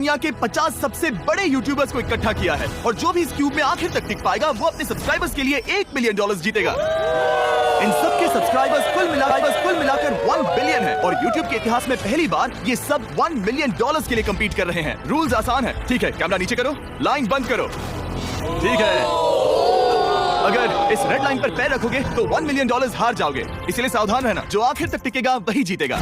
दुनिया के 50 सबसे बड़े यूट्यूबर्स को इकट्ठा किया है और जो भी इस क्यूब में आखिर तक टिक पाएगा वो अपने सब्सक्राइबर्स के लिए $1 मिलियन जीतेगा। इन सब के सब्सक्राइबर्स कुल मिलाकर 1 बिलियन है और यूट्यूब के इतिहास में पहली बार ये सब $1 मिलियन के लिए कम्पीट कर रहे हैं। रूल्स आसान है, ठीक है? कैमरा नीचे करो, लाइन बंद करो, ठीक है? अगर इस रेड लाइन पर पैर रखोगे तो $1 मिलियन हार जाओगे, इसलिए सावधान रहना। जो आखिर तक टिकेगा वही जीतेगा।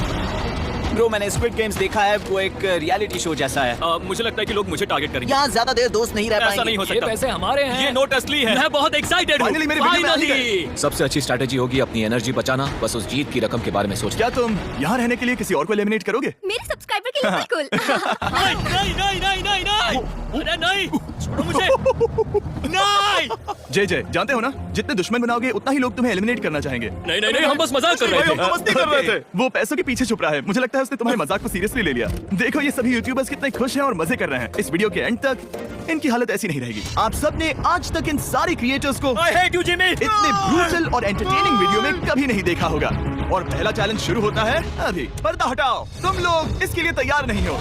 ब्रो, मैंने स्क्विड गेम्स देखा है, वो एक रियलिटी शो जैसा है। मुझे लगता है कि लोग मुझे टारगेट करेंगे। यहाँ ज्यादा देर दोस्त नहीं रह पाएंगे। ऐसा नहीं हो ये सकता। पैसे हमारे हैं। ये नोट असली है। मैं बहुत एक्साइटेड हूँ। Finally मेरे वीडियो में आ ही गए। सबसे अच्छी स्ट्रैटेजी होगी अपनी एनर्जी बचाना, बस उस जीत की रकम के बारे में सोचना। क्या तुम यहाँ रहने के लिए किसी और को एलिमिनेट करोगे? मेरे सब्सक्राइबर के लिए बिल्कुल। अरे नहीं, छोड़ो मुझे। नहीं। जय जानते हो ना, जितने दुश्मन बनाओगे उतना ही लोग तुम्हें एलिमिनेट करना चाहेंगे। नहीं, हम बस मजाक कर रहे थे। हम तो मस्ती कर रहे थे। वो पैसों के पीछे छुप रहा है। मुझे लगता है उसने तुम्हारे मजाक को सीरियसली ले लिया। देखो ये सभी यूट्यूबर्स कितने खुश हैं और मजे कर रहे हैं। इस वीडियो के एंड तक इनकी हालत ऐसी नहीं रहेगी। आप सबने आज तक इन सारे क्रिएटर्स को I hate you, Jimmy। इतने ब्रूटल और एंटरटेनिंग वीडियो में कभी नहीं देखा होगा। और पहला चैलेंज शुरू होता है अभी। पर्दा हटाओ, तुम लोग इसके लिए तैयार नहीं हो।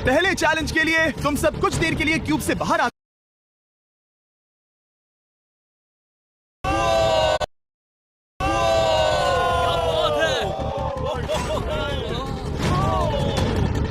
पहले चैलेंज के लिए तुम सब कुछ देर के लिए क्यूब से बाहर आ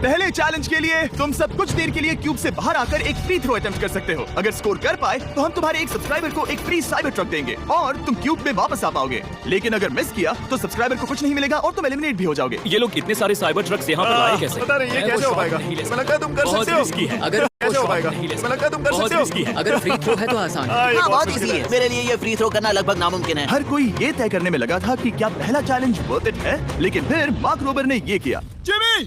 पहले चैलेंज के लिए तुम सब कुछ देर के लिए क्यूब से बाहर आकर एक फ्री थ्रो अटेम्प्ट कर सकते हो। अगर स्कोर कर पाए तो हम तुम्हारे एक सब्सक्राइबर को एक फ्री साइबर ट्रक देंगे और तुम क्यूब में वापस आ पाओगे। लेकिन अगर मिस किया तो सब्सक्राइबर को कुछ नहीं मिलेगा और तुम एलिमिनेट भी हो जाओगे। ये लोग इतने सारे साइबर ट्रक्स यहाँ पर लाए कैसे? पता नहीं ये कैसे हो पाएगा। मुझे लगता है तुम कर सकते हो। अगर कैसे हो पाएगा? मुझे लगता है तुम कर सकते हो। अगर फ्री थ्रो है तो आसान है। हाँ, बहुत इजी है। मेरे लिए ये फ्री थ्रो करना लगभग नामुमकिन है। हर कोई ये तय करने में लगा था कि क्या पहला चैलेंज वर्थ इट है, लेकिन फिर मार्क रोबर ने ये किया। Jimmy,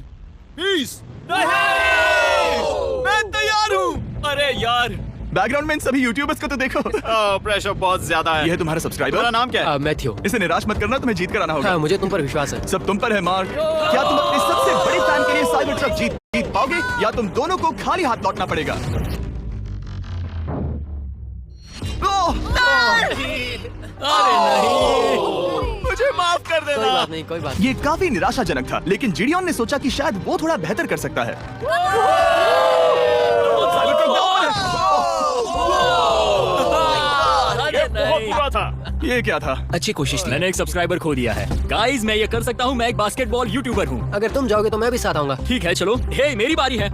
please. मैं तैयार हूँ। अरे यार, बैकग्राउंड में इन सभी यूट्यूबर्स को तो देखो। प्रेशर बहुत ज्यादा है। ये है तुम्हारा सब्सक्राइबर। तुम्हारा नाम क्या है? मैथ्यू। इसे निराश मत करना, तुम्हें जीत कर आना होगा। हाँ, मुझे तुम पर विश्वास है। सब तुम पर है मार्क। क्या तुम अपने सबसे बड़े फैन के लिए साइबर ट्रक जीत पाओगे या तुम दोनों को खाली हाथ लौटना पड़ेगा? अरे नहीं, मुझे माफ कर कोई देना। बात नहीं, कोई बात ये काफी निराशाजनक था, लेकिन जिडियन ने सोचा कि शायद वो थोड़ा बेहतर कर सकता है। बुरा था। ये क्या था? अच्छी कोशिश थी। मैंने एक सब्सक्राइबर खो दिया है। गाइस, मैं ये कर सकता हूँ। मैं एक बास्केटबॉल यूट्यूबर हूँ। अगर तुम जाओगे तो मैं भी साथ आऊंगा। ठीक है, चलो। हे, मेरी बारी है।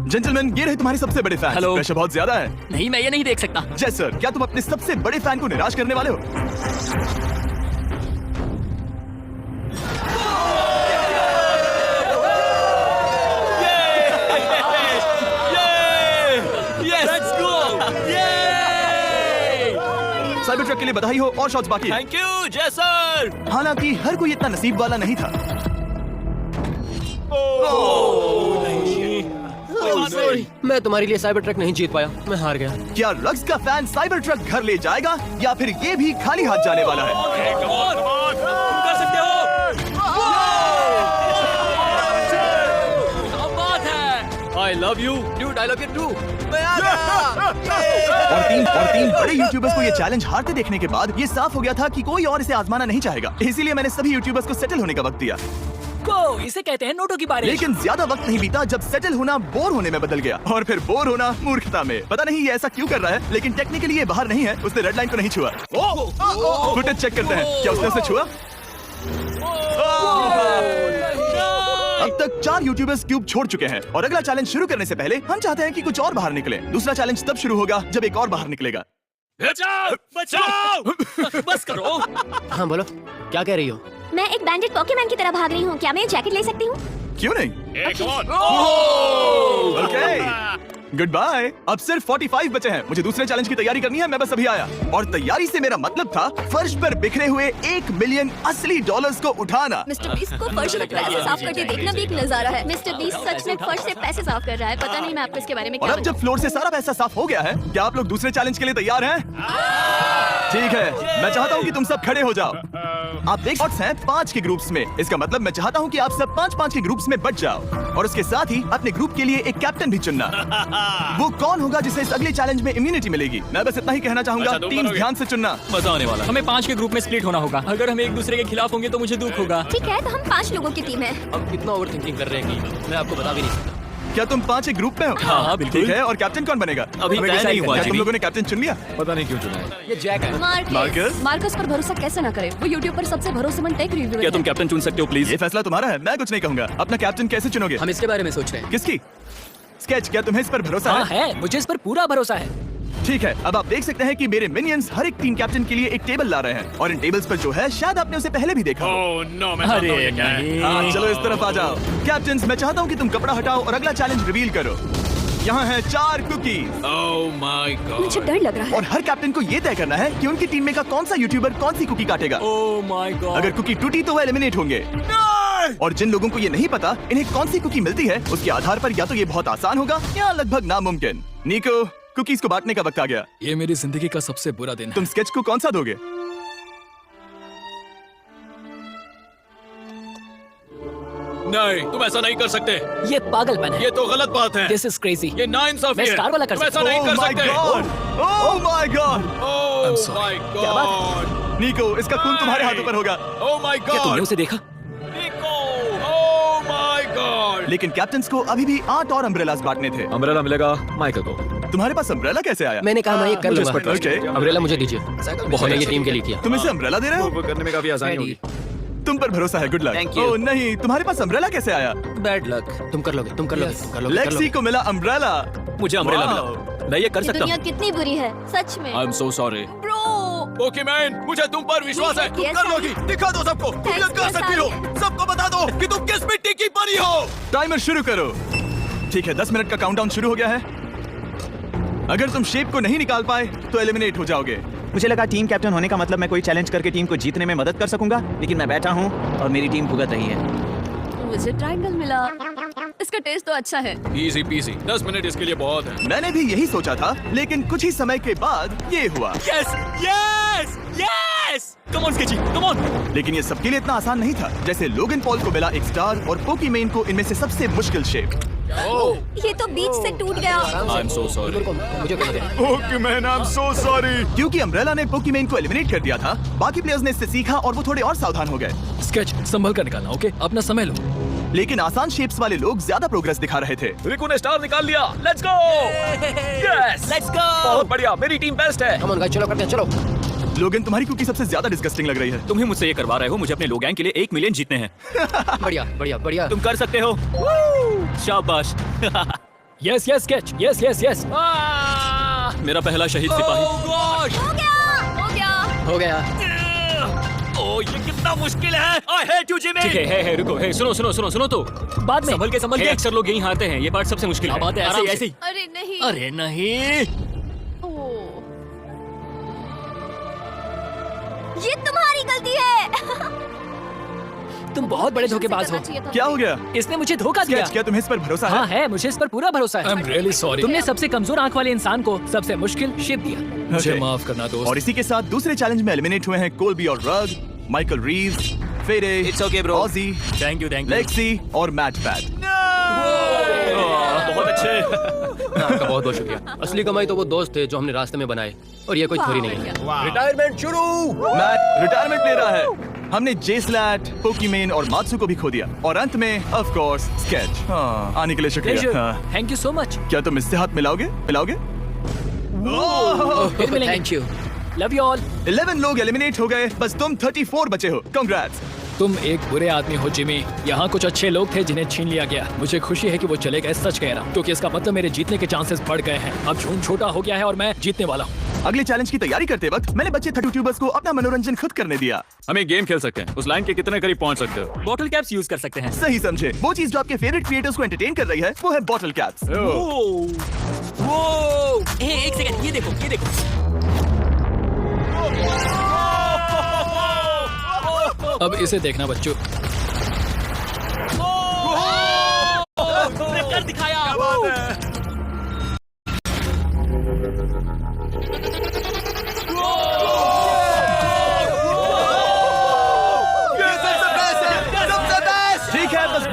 जेंटलमैन, ये रहे तुम्हारे सबसे बड़े फैन। हेलो। प्रेशर बहुत ज्यादा है। नहीं, मैं ये नहीं देख सकता। जय सर, क्या तुम अपने सबसे बड़े फैन को निराश करने वाले हो? साइबर ट्रक के लिए बधाई हो और शॉट्स बाकी है। थैंक यू जय सर। हालांकि हर कोई इतना नसीब वाला नहीं था। मैं तुम्हारे लिए साइबर ट्रक नहीं जीत पाया, मैं हार गया। क्या रग्स का फैन साइबर ट्रक घर ले जाएगा या फिर ये भी खाली हाथ जाने वाला है? तुम कर सकते हो। क्या बात है। I love you, dude. I love you too. और तीन बड़े यूट्यूबर्स को ये चैलेंज हारते देखने के बाद ये साफ हो गया था कि कोई और इसे आजमाना नहीं चाहेगा। इसीलिए मैंने सभी यूट्यूबर्स को सेटल होने का वक्त दिया। इसे कहते हैं नोटों की बारिश। लेकिन ज्यादा वक्त नहीं बीता जब सेटल होना बोर होने में बदल गया और फिर बोर होना मूर्खता में। पता नहीं ये ऐसा क्यों कर रहा है, लेकिन टेक्निकली ये बाहर नहीं है। उसने रेड लाइन को नहीं छुआ। फुटेज चेक करते हैं, क्या उसने उसे छुआ? अब तक 4 यूट्यूबर्स क्यूब छोड़ चुके हैं और अगला चैलेंज शुरू करने से पहले हम चाहते हैं कि कुछ और बाहर निकले। दूसरा चैलेंज तब शुरू होगा जब एक और बाहर निकलेगा। बचाओ, बचाओ। बस करो। हाँ बोलो, क्या कह रही हो? मैं एक बैंडेड पॉकेमैन की तरह भाग रही हूँ। क्या मैं ये जैकेट ले सकती हूँ? क्यों नहीं? एक और। Okay, good bye. अब सिर्फ 45 बचे हैं। मुझे दूसरे चैलेंज की तैयारी करनी है। मैं बस अभी आया और तैयारी से मेरा मतलब था फर्श पर बिखरे हुए $1 मिलियन असली डॉलर्स को उठाना। मिस्टर बीस्ट को फर्श में पैसे साफ करते देखना भी एक नजारा है। मिस्टर बीस्ट सच में फर्श से पैसे साफ कर रहा है। पता नहीं मैं आपको इसके बारे में और क्या अब जब फ्लोर से सारा पैसा साफ हो गया है, क्या आप लोग दूसरे चैलेंज के लिए तैयार हैं? ठीक है, मैं चाहता हूँ कि तुम सब खड़े हो जाओ। आप देख सकते हैं 5 के ग्रुप्स में। इसका मतलब मैं चाहता हूँ कि आप सब 5-5 के ग्रुप्स में बट जाओ और उसके साथ ही अपने ग्रुप के लिए एक कैप्टन भी चुनना। वो कौन होगा जिसे इस अगले चैलेंज में इम्यूनिटी मिलेगी? मैं बस इतना ही कहना चाहूंगा, टीम्स ध्यान से चुनना। मजा आने वाला। हमें 5 के ग्रुप में स्प्लिट होना होगा। अगर हम एक दूसरे के खिलाफ होंगे तो मुझे दुख होगा। ठीक है, तो हम 5 लोगों की टीम है। अब कितना ओवर थिंकिंग कर रहे हैं कि मैं आपको बता भी नहीं सकता। क्या तुम 5 एक ग्रुप में हो? हाँ, बिल्कुल। ठीक है, और कैप्टन कौन बनेगा? अभी तय नहीं हुआ। क्या तुम लोगों ने कैप्टन चुन लिया? पता नहीं क्यों चुना है। ये जैक है। मार्कस? मार्कस पर भरोसा कैसे ना करें? वो यूट्यूब पर सबसे भरोसेमंद टेक रिव्यूअर क्या है। तुम कैप्टन चुन सकते हो प्लीज? ये फैसला तुम्हारा है, मैं कुछ नहीं कहूंगा। अपना कैप्टन कैसे चुनोगे? हम इसके बारे में सोच रहे हैं। किसकी? स्केच, क्या तुम्हें इस पर भरोसा हाँ है? है, मुझे इस पर पूरा भरोसा है। ठीक है, अब आप देख सकते हैं कि मेरे मिनियंस हर एक टीम कैप्टन के लिए एक टेबल ला रहे हैं और इन टेबल्स पर जो है शायद आपने उसे पहले भी देखा हो। अरे नहीं। हाँ, चलो इस तरफ आ जाओ। कैप्टन्स, मैं चाहता हूँ कि तुम कपड़ा हटाओ और अगला चैलेंज रिवील करो। यहाँ है 4 कुकीज मुझे डर लग रहा है। और हर कैप्टन को ये तय करना है कि उनकी टीम में का कौन सा यूट्यूबर कौन सी कुकी काटेगा। ओह माय गॉड। अगर कुकी टूटी तो वह एलिमिनेट होंगे। और जिन लोगों को ये नहीं पता इन्हें कौन सी कुकी मिलती है, उसके आधार पर या तो ये बहुत आसान होगा या लगभग नामुमकिन। निको, कुकीज को बांटने का वक्त आ गया। ये मेरी जिंदगी का सबसे बुरा दिन है। तुम स्केच को कौन सा दोगे? नहीं, तुम ऐसा नहीं कर सकते। ये पागलपन है। ये तो गलत बात है। This is crazy. ये नाइंसाफी मैं है। स्टार वाला कर तुम ऐसा सकता नहीं Oh कर my सकते। God! Oh my God! Oh my क्या बात God! निको, इसका खून तुम्हारे हाथों पर होगा। Oh my क्या तुमने God! उसे देखा? निको! Oh my God! लेकिन कैप्टन्स को अभी भी 8 और अम्ब्रेलास बांटने थे। अम्ब्रेला मिलेगा माइकल को। तुम्हारे पास अम्ब्रेला कैसे आया? मैंने कहा मैं ये कर मुझे लूंगा। इस पर trust है। अम्ब्रेला मुझे दीजिए। बहुत ये टीम के लिए किया। तुम इसे अम्ब्रेला दे रहे हो? करने में काफी आसानी होगी। तुम पर भरोसा है, गुड लक। Thank you. ओह नहीं, तुम्हारे पास अम्ब्रेला कैसे आया? Bad luck. तुम कर लोगे, तुम कर लोगे, कर लोगे, कर लेक्सी लोगे। को मिला अम्ब्रेला। मुझे अम्ब्रेला Wow. मिला। मैं ये कर ये सकता दुनिया हूँ। कितनी बुरी है, सच में। आई am so sorry. Bro, okay man, मुझे तुम पर विश्वास है। तुम Yes, कर लोगी। दिखा दो सबको। तुम ये Thanks, कर सकती हो। Yes, सबको बता दो कि तुम किस मिट्टी की बनी हो। टाइमर शुरू करो। ठीक है, 10 मिनट का काउंटडाउन शुरू हो गया है। अगर तुम शेप को नहीं निकाल पाए तो एलिमिनेट हो जाओगे। मुझे लगा टीम कैप्टन होने का मतलब मैं कोई चैलेंज करके टीम को जीतने में मदद कर सकूंगा, लेकिन मैं बैठा हूँ और मेरी टीम भुगत रही है। मुझे ट्रायंगल मिला। इसका टेस्ट तो अच्छा है। Easy PC. 10 मिनट इसके लिए बहुत है। मैंने भी यही सोचा था, लेकिन कुछ ही समय के बाद ये हुआ। Yes yes yes. Come on sketchy, come on. लेकिन ये सबके लिए इतना आसान नहीं था। जैसे लोगन पॉल को मिला एक स्टार और पोकीमेन को इनमें से सबसे मुश्किल शेप। ये तो बीच से टूट गया। I am so sorry. मुझे कर दे। Okay man, I am so sorry. क्योंकि अम्ब्रेला ने पोकीमेन को एलिमिनेट कर दिया था, बाकी प्लेयर्स ने इससे सीखा और वो थोड़े और सावधान हो गए। स्केच संभल कर निकालना, ओके? अपना समय लो। लेकिन आसान शेप्स वाले लोग ज्यादा प्रोग्रेस दिखा रहे थे। रिकू ने स्टार निकाल लिया। Let's go. Yes, let's go. बहुत बढ़िया। मेरी टीम बेस्ट है। कम ऑन गाइस, चलो करते हैं, चलो। लोगन, तुम्हारी कुकी सबसे ज्यादा डिस्गस्टिंग लग रही है। तुम ही मुझसे ये करवा रहे हो। मुझे अपने लो गैंग के लिए 1 मिलियन जीतने हैं। बढ़िया, बढ़िया, बढ़िया। तुम कर सकते हो। शाबाश। Yes yes sketch, yes yes yes. मेरा पहला शहीद सिपाही। हो गया, हो गया। हो गया। ओह, ये कितना मुश्किल है। I hate you Jimmy. ठीक है, रुको। सुनो तो। बाद में संभल के। अक्सर लोग यहीं हारते हैं। ये पार्ट सबसे मुश्किल है। बात है ऐसे ही। अरे नहीं। अरे नहीं। ओह। ये तुम्हारी गलती है। तुम बहुत बड़े धोखेबाज हो। क्या हो गया? इसने मुझे धोखा दिया। स्केच, क्या तुम्हें इस पर भरोसा हाँ है? है, मुझे इस पर पूरा भरोसा है। I'm really sorry. तुमने सबसे कमजोर आंख वाले इंसान को सबसे मुश्किल शेप दिया। मुझे Okay. माफ करना दोस्त। और इसी के साथ दूसरे चैलेंज में एलिमिनेट हुए हैं कोलबी और रग, माइकल रीव्स, फेरे, It's okay, bro. Aussie, thank you. Lexi और मैट पैट। बहुत अच्छे। आपका बहुत बहुत शुक्रिया। असली कमाई तो वो दोस्त थे जो हमने रास्ते में बनाए, और ये कोई थोड़ी नहीं है। रिटायरमेंट शुरू। मैट रिटायरमेंट ले रहा है। हमने जेस्लैट, पोकीमेन और मात्सु को भी खो दिया। और अंत में ऑफ कोर्स स्केच। हाँ, आने के लिए शुक्रिया। हाँ। Thank you so much. क्या तुम इससे हाथ मिलाओगे? फिर मिलेंगे। Thank you. Love you all. 11 लोग एलिमिनेट हो गए, बस तुम 34 बचे हो। कांग्रेट्स। तुम एक बुरे आदमी हो जिमी। यहाँ कुछ अच्छे लोग थे जिन्हें छीन लिया गया। मुझे खुशी है कि वो चले गए। सच कह रहा हूँ, क्योंकि इसका मतलब मेरे जीतने के चांसेस बढ़ गए हैं। अब झूठ छोटा हो गया है और मैं जीतने वाला हूँ। अगले चैलेंज की तैयारी करते वक्त मैंने बच्चे 30 ट्यूबर्स को अपना मनोरंजन खुद करने दिया। हम एक गेम खेल सकते हैं। उस लाइन के कितने करीब पहुँच सकते हो? बॉटल कैप्स यूज कर सकते हैं। सही समझे। वो चीज जो आपके फेवरेट क्रिएटर्स को एंटरटेन कर रही है वो है बॉटल कैप्स। एक सेकंड, ये देखो। अब इसे देखना बच्चों। कर दिखाया।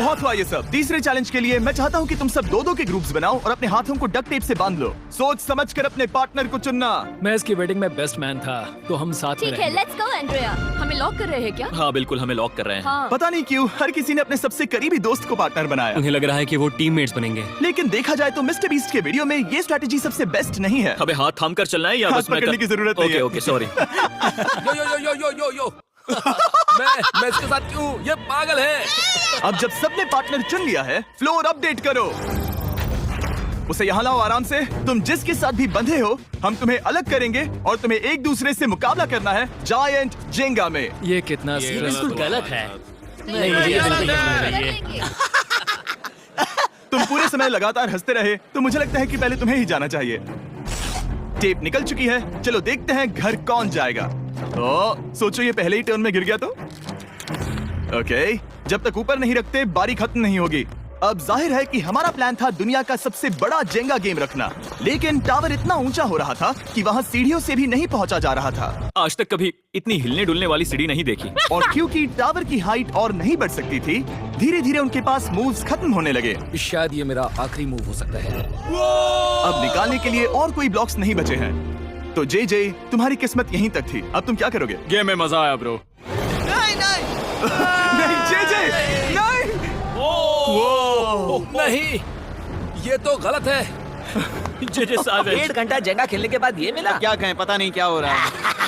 बहुत हुआ ये सब। तीसरे चैलेंज के लिए मैं चाहता हूँ कि तुम सब दो के ग्रुप्स बनाओ और अपने हाथों को डक्ट टेप से बांध लो। सोच समझ कर अपने पार्टनर को चुनना। मैं इसकी वेडिंग में बेस्ट मैन था, तो हम साथ में ठीक है, रहेंगे। Let's go Andrea. हमें लॉक कर रहे हैं क्या? हाँ बिल्कुल, हमें लॉक कर रहे हैं। हाँ। पता नहीं क्यों हर किसी ने अपने सबसे करीबी दोस्त को पार्टनर बनाया। उन्हें लग रहा है कि वो टीममेट्स बनेंगे। लेकिन देखा जाए तो मिस्टर बीस्ट के वीडियो में ये स्ट्रेटेजी सबसे बेस्ट नहीं है। हमें हाथ थाम कर चलना है या हाथ बस मैं पकड़ने की जरूरत नहीं है। Okay sorry. यो यो यो यो यो यो यो मैं इसके साथ क्यों? ये पागल है। अब जब सबने पार्टनर चुन लिया है, फ्लोर अपडेट करो। उसे यहाँ लाओ आराम से। तुम जिसके साथ भी बंधे हो, हम तुम्हें अलग करेंगे और तुम्हें एक दूसरे से मुकाबला करना है जायंट जेंगा में। ये कितना बिल्कुल गलत है। नहीं, मुझे तुम पूरे समय लगातार हंसते रहे, तो मुझे लगता है कि पहले तुम्हें ही जाना चाहिए। टेप निकल चुकी है, चलो देखते हैं घर कौन जाएगा। सोचो ये पहले ही टर्न में गिर गया तो। ओके, जब तक ऊपर नहीं रखते बारी खत्म नहीं होगी। अब जाहिर है कि हमारा प्लान था दुनिया का सबसे बड़ा जेंगा गेम रखना, लेकिन टावर इतना ऊंचा हो रहा था कि वहाँ सीढ़ियों से भी नहीं पहुंचा जा रहा था। आज तक कभी इतनी हिलने डुलने वाली सीढ़ी नहीं देखी। और क्योंकि टावर की हाइट और नहीं बढ़ सकती थी, धीरे धीरे उनके पास मूव्स खत्म होने लगे। शायद ये मेरा आखिरी मूव हो सकता है। अब निकालने के लिए और कोई ब्लॉक्स नहीं बचे हैं। तो जे तुम्हारी किस्मत यहीं तक थी। अब तुम क्या करोगे? गेम में मजा आया ब्रो। नहीं जे नहीं। नहीं, ये तो गलत है। जे साहब 1.5 घंटा जेंगा खेलने के बाद ये मिला। क्या कहें, पता नहीं क्या हो रहा है।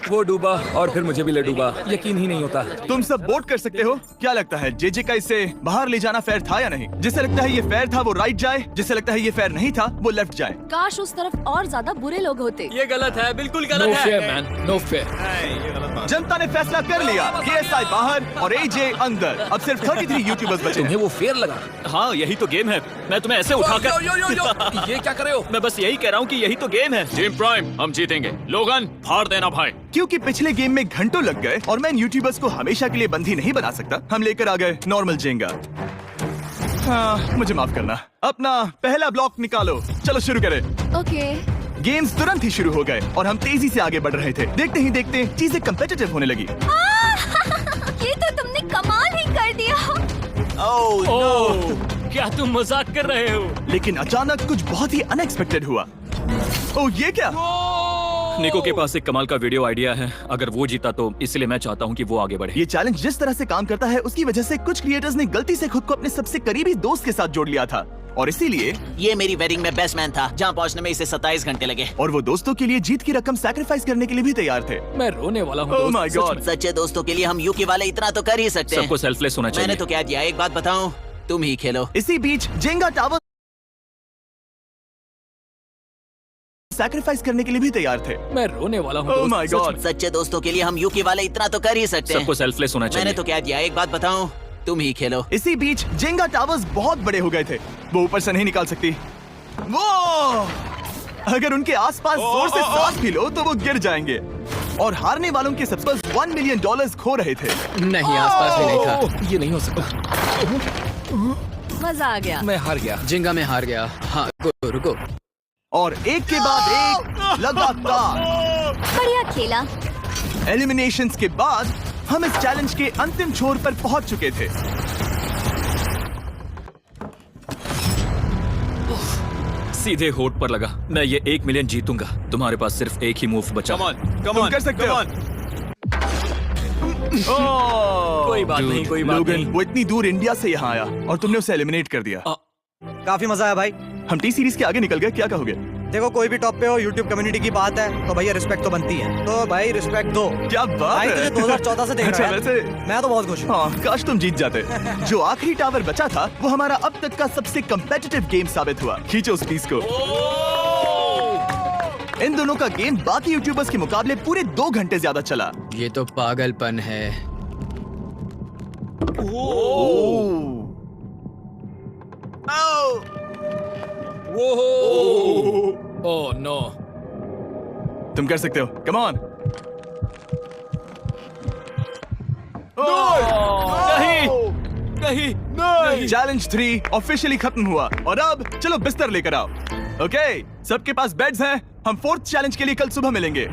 वो डूबा और फिर मुझे भी ले डूबा। यकीन ही नहीं होता। तुम सब वोट कर सकते हो। क्या लगता है जे का इसे बाहर ले जाना फेयर था या नहीं? जिसे लगता है ये फेयर था वो राइट जाए, जिसे लगता है ये फेयर नहीं था वो लेफ्ट जाए। काश उस तरफ और ज्यादा बुरे लोग होते। ये गलत है, बिल्कुल नो गलत फेयर है। Man, no fair. जनता ने फैसला कर लिया। KSI बाहर और AJ अंदर। अब सिर्फ 33 यूट्यूबर्स बचे तुम्हें हैं। वो फेयर लगा? हाँ यही तो गेम है। मैं तुम्हें ऐसे उठाकर यो, यो, यो, यो। ये क्या कर रहे हो? मैं बस यही कह रहा हूँ कि यही तो गेम है। टीम प्राइम हम जीतेंगे। लोगन फाड़ देना भाई। क्योंकि पिछले गेम में घंटों लग गए और मैं इन यूट्यूबर्स को हमेशा के लिए बंदी नहीं बना सकता, हम लेकर आ गए नॉर्मल जेंगा। हाँ, मुझे माफ करना। अपना पहला ब्लॉक निकालो। चलो शुरू करें। ओके। गेम्स तुरंत ही शुरू हो गए और हम तेजी से आगे बढ़ रहे थे। देखते ही देखते चीजें कम्पिटिटिव होने लगी। ये तो तुमने कमाल ही कर दिया। ओह, क्या तुम मजाक कर रहे हो? लेकिन अचानक कुछ बहुत ही अनएक्सपेक्टेड हुआ। ओह, ये क्या? निको के पास एक कमाल का वीडियो आइडिया है। अगर वो जीता तो इसलिए मैं चाहता हूँ कि वो आगे बढ़े। ये चैलेंज जिस तरह से काम करता है उसकी वजह से कुछ क्रिएटर्स ने गलती से खुद को अपने सबसे करीबी दोस्त के साथ जोड़ लिया था और इसीलिए ये मेरी वेडिंग में बेस्ट मैन था, जहाँ पहुँचने में इसे 27 घंटे लगे। और वो दोस्तों के लिए जीत की रकम सैक्रिफाइस करने के लिए भी तैयार थे। मैं रोने वाला हूँ। ओह माय दोस्त, सच गॉड। में। सच्चे दोस्तों के लिए हम यूके वाले इतना तो कर ही सकते हैं। सबको सेल्फलेस होना चाहिए। मैंने तो क्या दिया, एक बात बताऊं, तुम ही खेलो। इसी बीच जेंगा टावर सैक्रिफाइस करने के लिए भी तैयार थे। मैं रोने वाला हूँ। ओह दोस्त, माय सच गॉड। में। सच्चे दोस्तों के लिए हम यूके वाले इतना तो कर ही सकते हैं। सबको सेल्फलेस होना चाहिए। मैंने तो क्या दिया, एक बात बताऊं, तुम ही खेलो। इसी बीच जेंगा टावर्स बहुत बड़े हो गए थे। वो ऊपर से नहीं निकाल सकती। वो अगर उनके आसपास जोर से सांस भी लो तो वो गिर जाएंगे। और हारने वालों के सब्सक्राइबर्स $1 मिलियन खो रहे थे। नहीं, आसपास भी नहीं था। ये नहीं हो सकता। मजा आ गया। मैं हार गया। जिंगा में हार गया। हाँ, रुको। और एक के बाद एक लगातार बढ़िया खेला। एलिमिनेशंस के बाद हम इस चैलेंज के अंतिम छोर पर पहुंच चुके थे। सीधे होठ पर लगा। मैं ये 1 मिलियन जीतूंगा। तुम्हारे पास सिर्फ एक ही मूव बचा। तुम कर सकते हो। कोई बात नहीं, कोई बात लोगन, नहीं। वो इतनी दूर इंडिया से यहाँ आया और तुमने उसे एलिमिनेट कर दिया। काफी मजा आया भाई। हम टी सीरीज के आगे निकल गए, क्या कहोगे? देखो, कोई भी टॉप पे हो, यूट्यूब कम्युनिटी की बात है तो भैया रिस्पेक्ट तो बनती है। तो भाई रिस्पेक्ट दो। क्या बात भाई है। तुझे 2014 से देख अच्छा, रहा है। वैसे मैं तो बहुत खुश हूँ। हाँ, काश तुम जीत जाते। जो आखिरी टावर बचा था वो हमारा अब तक का सबसे कम्पिटिटिव गेम साबित हुआ। खींचो उस पीस को। इन दोनों का गेम बाकी यूट्यूबर्स के मुकाबले पूरे 2 घंटे ज्यादा चला। ये तो पागलपन है। Oh no. तुम कर सकते हो, कम ऑन। नहीं। चैलेंज 3 ऑफिशियली खत्म हुआ और अब चलो बिस्तर लेकर आओ। ओके, सबके पास बेड्स हैं। हम 4th चैलेंज के लिए कल सुबह मिलेंगे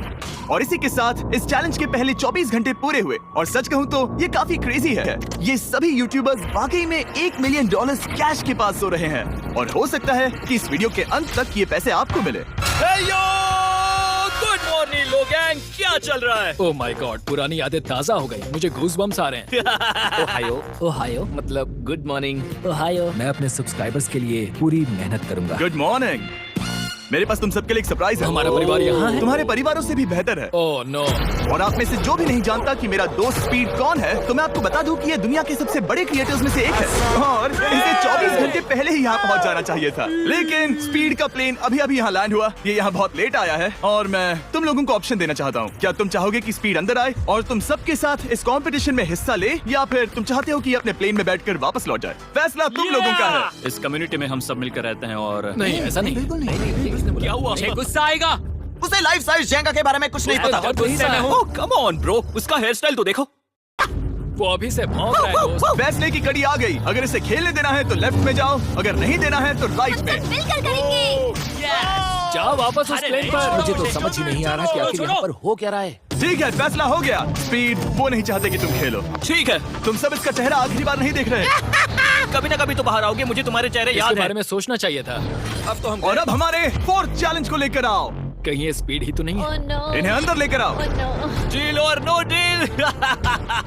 और इसी के साथ इस चैलेंज के पहले 24 घंटे पूरे हुए और सच कहूँ तो ये काफी क्रेजी है। ये सभी यूट्यूबर्स वाकई में $1 मिलियन कैश के पास सो रहे हैं और हो सकता है कि इस वीडियो के अंत तक ये पैसे आपको मिले। गुड मॉर्निंग लोग, क्या चल रहा है? ओह माय गॉड, पुरानी यादें ताजा हो गई। मुझे गूज़बम्स आ रहे हैं। ओहायो मतलब गुड मॉर्निंग। ओहायो। मैं अपने सब्सक्राइबर्स के लिए पूरी मेहनत करूंगा। Good morning. मेरे पास तुम सबके लिए एक सरप्राइज है। हमारा परिवार यहाँ है? तुम्हारे परिवारों से भी बेहतर है। Oh no. और आप में से जो भी नहीं जानता कि मेरा दोस्त स्पीड कौन है, तो मैं आपको बता दूं कि ये दुनिया के सबसे बड़े क्रिएटर्स में से एक है और इसे 24 घंटे पहले ही यहाँ पहुँच जाना चाहिए था। लेकिन स्पीड का प्लेन अभी यहाँ लैंड हुआ। ये यहाँ बहुत लेट आया है और मैं तुम लोगों को ऑप्शन देना चाहता हूँ। क्या तुम चाहोगे कि स्पीड अंदर आए और तुम सबके साथ इस कॉम्पिटिशन में हिस्सा ले, या फिर तुम चाहते हो कि अपने प्लेन में बैठकर वापस लौट जाए? फैसला तुम लोगों का है। इस कम्युनिटी में हम सब मिलकर रहते हैं और नहीं, ऐसा नहीं। क्या हुआ? मुझे गुस्सा आएगा। उसे लाइफ साइज जेंगा के बारे में कुछ नहीं पता। गुस्से में हूँ। कम ऑन ब्रो, उसका हेयर स्टाइल तो देखो। वो अभी से भौंक रहा है दोस्त। फैसले की कड़ी आ गई। अगर इसे खेलने देना है तो लेफ्ट में जाओ, अगर नहीं देना है तो राइट में। मिलकर करेंगे। जाओ वापस उस प्लेन पर। मुझे तो समझ ही नहीं आ रहा कि आखिर यहाँ पर हो क्या रहा है। ठीक है, फैसला हो गया। स्पीड वो नहीं चाहते कि तुम खेलो। ठीक है, तुम सब इसका चेहरा आखिरी बार नहीं देख रहे। कभी ना कभी तो बाहर आओगे, मुझे तुम्हारे चेहरे इसके याद है। बारे में सोचना चाहिए था। अब तो हम और अब हमारे 4th चैलेंज को लेकर आओ। कहीं ये स्पीड ही तो नहीं है? Oh no. इन्हें अंदर लेकर आओ। Oh no. डील और नो डील।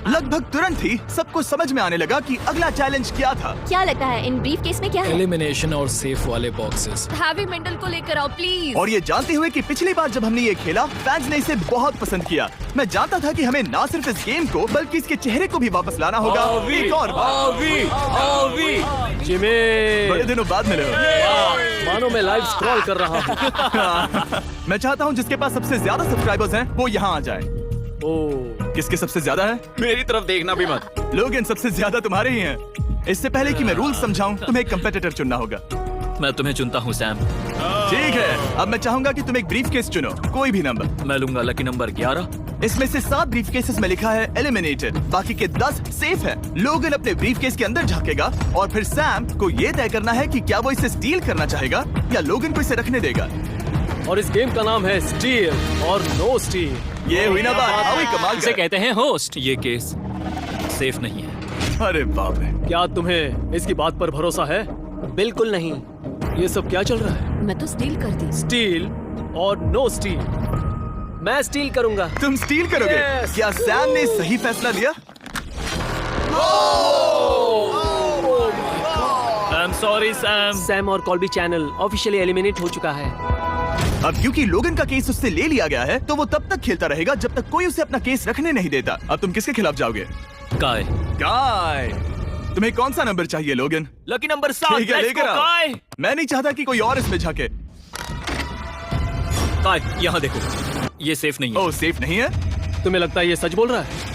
लगभग तुरंत ही सबको समझ में आने लगा कि अगला चैलेंज क्या था। क्या लगता है इन ब्रीफ केस में क्या है? एलिमिनेशन और सेफ वाले बॉक्सेस। हैवी मेंटल को लेकर आओ प्लीज। और ये जानते हुए कि पिछली बार जब हमने ये खेला फैंस ने इसे बहुत पसंद किया, मैं जानता था कि हमें ना सिर्फ इस गेम को बल्कि इसके चेहरे को भी वापस लाना होगा। एक और बार। जिमी, बड़े दिनों बाद मिले हो। मानो मैं लाइव स्क्रॉल कर रहा हूँ। मैं चाहता हूँ जिसके पास सबसे ज्यादा सब्सक्राइबर्स हैं वो यहाँ आ जाए। किसके सबसे ज्यादा है? मेरी तरफ देखना भी मत। लोगन सबसे ज्यादा तुम्हारे ही हैं। इससे पहले कि मैं रूल समझाऊं, तुम्हें एक कंपेटिटर चुनना होगा। मैं तुम्हें चुनता हूँ सैम। ठीक है, अब मैं चाहूंगा कि तुम एक ब्रीफ केस चुनो, कोई भी नंबर। मैं लूंगा लकी नंबर 11। इसमें से 7 ब्रीफ केसेस में लिखा है एलिमिनेटेड, बाकी के 10 सेफ है। लोगन अपने ब्रीफ केस के अंदर झांकेगा और फिर सैम को ये तय करना है कि क्या वो इसे स्टील करना चाहेगा या लोगन को इसे रखने देगा। और इस गेम का नाम है स्टील और नो स्टील। ये हुई ना बात, हावी कमाल इसे का। कहते हैं होस्ट। ये केस सेफ नहीं है। अरे बाप रे। क्या तुम्हें इसकी बात पर भरोसा है? बिल्कुल नहीं। ये सब क्या चल रहा है? मैं तो स्टील कर दी। स्टील और नो स्टील। मैं स्टील करूंगा। तुम स्टील करोगे? Yes. क्या सैम ने सही फैसला लिया? I am sorry Sam. Sam और कॉल्बी चैनल ऑफिशियली एलिमिनेट हो चुका है। अब क्योंकि लोगन का केस उससे ले लिया गया है तो वो तब तक खेलता रहेगा जब तक कोई उसे अपना केस रखने नहीं देता। अब तुम किसके खिलाफ जाओगे? काय। काय। तुम्हें कौन सा नंबर चाहिए लोगन? Lucky number 7। ठीक है, Let's लेकर go, आओ। काय। मैं नहीं चाहता कि कोई और इसमें झांके। काय, यहाँ देखो, ये सेफ नहीं है। ओह, सेफ नहीं है? तुम्हें लगता है ये सच बोल रहा है?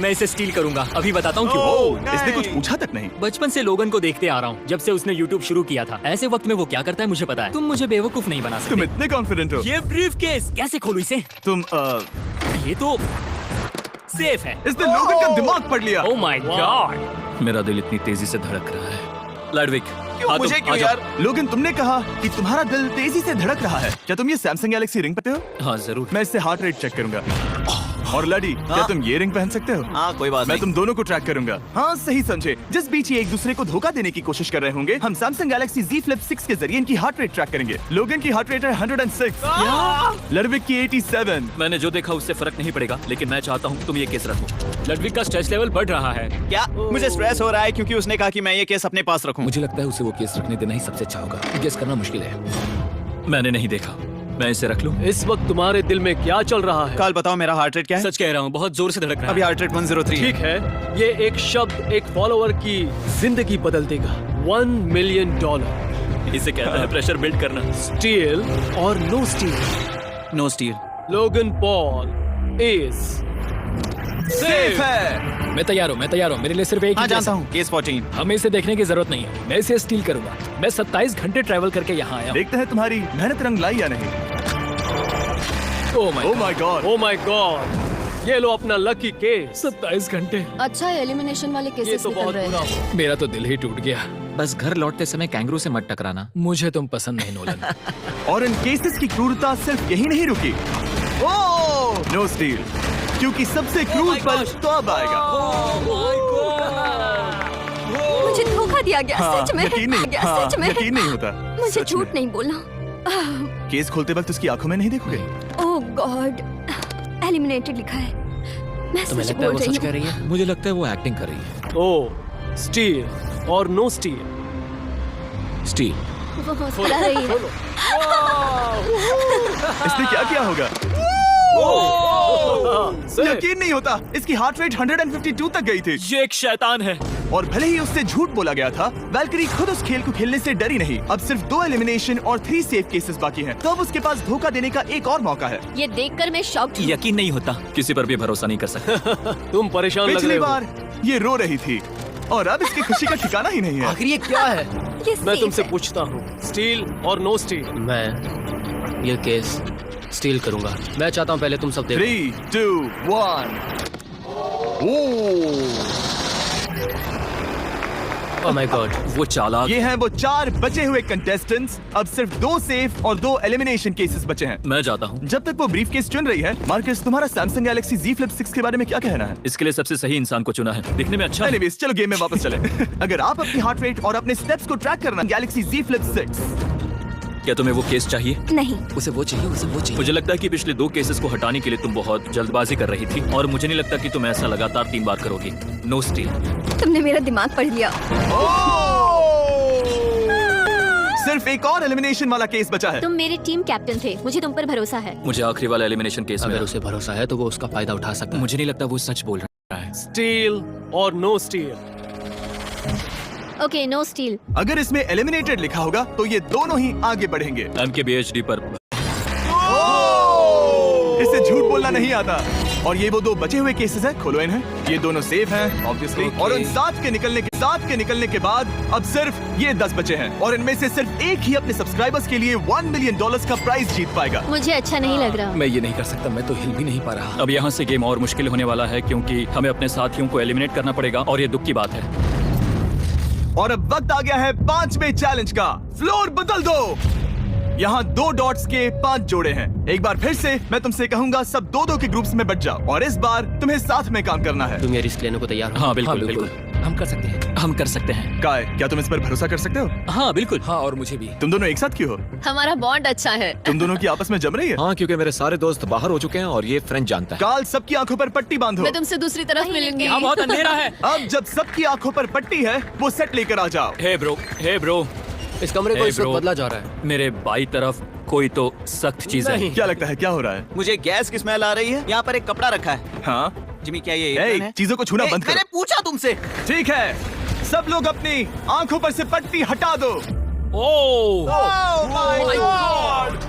मैं इसे स्टील करूंगा, अभी बताता हूँ क्यों। ओह, इसने कुछ पूछा तक नहीं। बचपन से लोगन को देखते आ रहा हूँ, जब से उसने YouTube शुरू किया था। ऐसे वक्त में वो क्या करता है मुझे पता है। तुम मुझे बेवकूफ नहीं बना तुम सकते। इतने कॉन्फिडेंट हो? ये ब्रीफ केस कैसे खोलूं इसे? तुम ये तो सेफ है। इसने लोगन का दिमाग पढ़ लिया। ओह माय गॉड। मेरा दिल इतनी तेजी से धड़क रहा है। लडविक, मुझे क्यों यार? लोगन, तुमने कहा कि तुम्हारा दिल तेजी से धड़क रहा है। क्या तुम ये सैमसंग गैलेक्सी रिंग पहनते हो? हाँ जरूर। मैं इससे हार्ट रेट चेक करूंगा। और लड़ी, क्या तुम ये रिंग पहन सकते हो? हाँ, कोई बात मैं नहीं। तुम दोनों को ट्रैक करूंगा। हाँ, सही समझे। जिस बीच ये एक दूसरे को धोखा देने की कोशिश कर रहे होंगे, हम सैमसंग गैलेक्सी Z Flip 6 के जरिए इनकी हार्ट रेट ट्रैक करेंगे। लोगन की हार्ट रेट है 106, लडविक की 87। मैंने जो देखा उससे फर्क नहीं पड़ेगा, लेकिन मैं चाहता हूँ तुम ये केस रखो। लडविक का स्ट्रेस लेवल बढ़ रहा है। क्या? मुझे स्ट्रेस हो रहा है क्योंकि उसने कहा कि मैं ये केस अपने पास रखूं। मुझे लगता है उसे वो केस रखने देना ही सबसे अच्छा होगा। गेस करना मुश्किल है। मैंने नहीं देखा, मैं इसे रख लूं? इस वक्त तुम्हारे दिल में क्या चल रहा है? काल, बताओ मेरा हार्ट रेट क्या है? सच कह रहा हूँ, बहुत जोर से धड़क रहा है। अभी हार्ट रेट 103। ठीक है, ये एक शब्द एक फॉलोअर की जिंदगी बदल देगा। $1 मिलियन। इसे कहता है प्रेशर बिल्ड करना। स्टील और no steal. No steal. Logan Paul is safe है। मैं तैयार हूँ। मेरे लिए सिर्फ एक हाँ, ही जानता केस हूँ। केस 14। है। हमें इसे देखने की जरूरत नहीं है। मैं इसे स्टील करूंगा। मैं 27 घंटे ट्रैवल करके यहाँ आया हूँ। देखते हैं तुम्हारी मेहनत रंग लाई या नहीं। Oh oh my God. Oh my God, ये लो अपना लकी केस। 27 घंटे। अच्छा एलिमिनेशन वाले ये केसेस तो निकल बहुत रहे बुरा हैं। हुआ। मेरा तो दिल ही टूट गया। बस घर लौटते समय कैंगरू से मत टकराना। मुझे तुम पसंद नहीं नोलन। और इन केसेस की क्रूरता सिर्फ यही नहीं रुकी। ओह, नो स्टील, क्योंकि सबसे क्रूर पल तो अब आएगा। मुझे धोखा दिया गया, हाँ, सच में यकीन नहीं, गया, हाँ, सच में यकीन नहीं होता। मुझे सच झूठ में। नहीं बोलना। केस खोलते वक्त उसकी आंखों में नहीं देखोगे? ओह गॉड, एलिमिनेटेड लिखा है। मैं तुम्हें सच लगता है बोल वो रही सच कह हूँ। रही है? मुझे लगता है वो एक्टिंग कर रही है। ओ स्टील और नो स्टील। स्टील। वो मुस्कुरा रही है। इसने क्या किया होगा? यकीन नहीं होता, इसकी हार्ट रेट 152 तक गई थी। ये एक शैतान है। और भले ही उससे झूठ बोला गया था, वैल्करी खुद उस खेल को खेलने से डरी नहीं। अब सिर्फ 2 एलिमिनेशन और 3 सेफ केसेस बाकी हैं। तो अब उसके पास धोखा देने का एक और मौका है। ये देखकर मैं शॉक्ड हूँ। यकीन नहीं होता, किसी पर भी भरोसा नहीं कर सकता। तुम परेशान लग पिछली रहे हो। बार ये रो रही थी और अब इसकी खुशी का ठिकाना ही नहीं है। आखिर ये क्या है? ये मैं safe तुमसे है। पूछता हूँ, स्टील और नो स्टील। मैं ये केस स्टील करूंगा। मैं चाहता हूँ पहले तुम सब देखो। 3, 2, 1। ओह माय गॉड। वो चालाक। ये हैं वो 4 बचे हुए कंटेस्टेंट्स। अब सिर्फ 2 सेफ और 2 एलिमिनेशन केसेस बचे हैं। मैं जाता हूँ। जब तक वो ब्रीफ केस चुन रही है, मार्कस, तुम्हारा सैमसंग गैलेक्सी Z Flip 6 के बारे में क्या कहना है? इसके लिए सबसे सही इंसान को चुना है। दिखने में अच्छा है। एनीवेज, चलो गेम में वापस चले। अगर आप अपनी हार्ट रेट और अपने स्टेप्स को ट्रैक करना, गैलेक्सी Z Flip 6। क्या तुम्हें वो केस चाहिए? नहीं, उसे वो चाहिए। मुझे लगता है कि पिछले 2 केसेस को हटाने के लिए तुम बहुत जल्दबाजी कर रही थी और मुझे नहीं लगता कि तुम ऐसा लगातार 3 बार करोगी। No steal. तुमने मेरा दिमाग पढ़ लिया। सिर्फ एक और एलिमिनेशन वाला केस बचा है। तुम मेरे टीम कैप्टन थे, मुझे तुम पर भरोसा है। मुझे आखिरी वाला एलिमिनेशन केस में अगर उसे भरोसा है तो वो उसका फायदा उठा सकता है। मुझे नहीं लगता वो सच बोल रहा है। स्टील और no steal. Okay, no steal. अगर इसमें एलिमिनेटेड लिखा होगा तो ये दोनों ही आगे बढ़ेंगे। MKBHD पर इसे झूठ बोलना नहीं आता। और ये वो 2 बचे हुए केसेस हैं, खोलो इन्हें। ये दोनों सेफ हैं ऑब्वियसली। और उन 7 के निकलने के बाद अब सिर्फ ये 10 बचे हैं और इनमें से सिर्फ एक ही अपने सब्सक्राइबर्स के लिए $1 मिलियन का प्राइज जीत पाएगा। मुझे अच्छा नहीं लग रहा। मैं ये नहीं कर सकता, मैं तो हिल भी नहीं पा रहा। अब यहाँ से गेम और मुश्किल होने वाला है क्योंकि हमें अपने साथियों को एलिमिनेट करना पड़ेगा और ये दुख की बात है। और अब वक्त आ गया है 5वें चैलेंज का। फ्लोर बदल दो। यहाँ 2 डॉट्स के 5 जोड़े हैं। एक बार फिर से मैं तुमसे कहूंगा, सब 2-2 के ग्रुप्स में बट जाओ और इस बार तुम्हें साथ में काम करना है। तुम ये रिस्क लेने को तैयार हो? हाँ बिल्कुल। हम कर सकते हैं। हम कर सकते हैं। काय, क्या तुम इस पर भरोसा कर सकते हो? हाँ बिल्कुल। हाँ, और मुझे भी। तुम दोनों एक साथ क्यों हो? हमारा बॉन्ड अच्छा है। तुम दोनों की आपस में जम रही है? हाँ, क्योंकि मेरे सारे दोस्त बाहर हो चुके हैं और ये फ्रेंड जानता है। काल, सबकी आंखों पर पट्टी बांधो। मैं तुमसे दूसरी तरफ मिलूंगी। यहाँ बहुत अंधेरा है। अब जब सबकी आंखों पर पट्टी है, वो सेट लेकर आ जाओ। Hey bro. इस कमरे को Hey, इस वक्त bro. बदला जा रहा है। मेरे बाई तरफ कोई तो सख्त चीज है। क्या लगता है क्या हो रहा है? मुझे गैस की स्मेल आ रही है। यहाँ पर एक कपड़ा रखा है। हाँ, जिमी, क्या ये ए, एप्रन है? चीजों को छूना ए, बंद करो। मैंने पूछा तुमसे। ठीक है, सब लोग अपनी आंखों पर से पट्टी हटा दो।